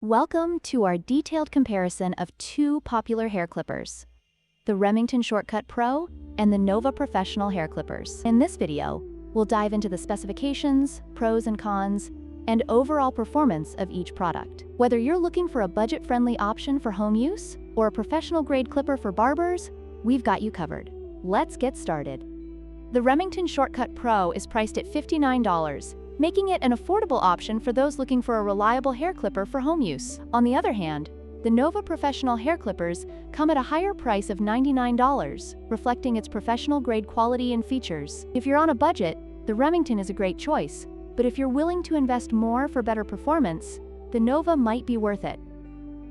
Welcome to our detailed comparison of two popular hair clippers, the Remington Shortcut Pro and the Novah Professional Hair Clippers. In this video, we'll dive into the specifications, pros and cons, and overall performance of each product. Whether you're looking for a budget-friendly option for home use or a professional-grade clipper for barbers, we've got you covered. Let's get started. The Remington Shortcut Pro is priced at $59, making it an affordable option for those looking for a reliable hair clipper for home use. On the other hand, the Novah Professional Hair Clippers come at a higher price of $99, reflecting its professional-grade quality and features. If you're on a budget, the Remington is a great choice, but if you're willing to invest more for better performance, the Novah might be worth it.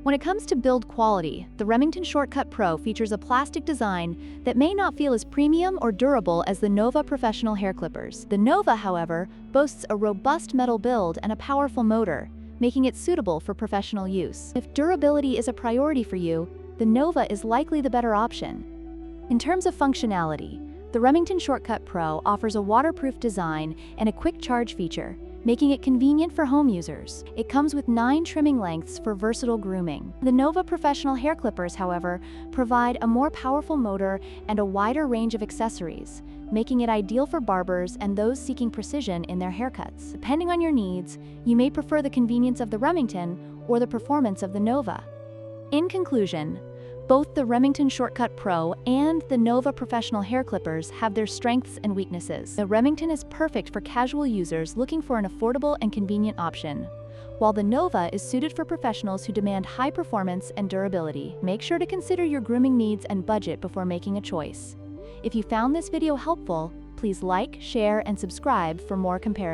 When it comes to build quality, the Remington Shortcut Pro features a plastic design that may not feel as premium or durable as the Novah Professional Hair Clippers. The Novah, however, boasts a robust metal build and a powerful motor, making it suitable for professional use. If durability is a priority for you, the Novah is likely the better option. In terms of functionality, the Remington Shortcut Pro offers a waterproof design and a quick charge feature, making it convenient for home users. It comes with 9 trimming lengths for versatile grooming. The Novah Professional Hair Clippers, however, provide a more powerful motor and a wider range of accessories, making it ideal for barbers and those seeking precision in their haircuts. Depending on your needs, you may prefer the convenience of the Remington or the performance of the Novah. In conclusion, both the Remington Shortcut Pro and the Novah Professional Hair Clippers have their strengths and weaknesses. The Remington is perfect for casual users looking for an affordable and convenient option, while the Novah is suited for professionals who demand high performance and durability. Make sure to consider your grooming needs and budget before making a choice. If you found this video helpful, please like, share, and subscribe for more comparisons.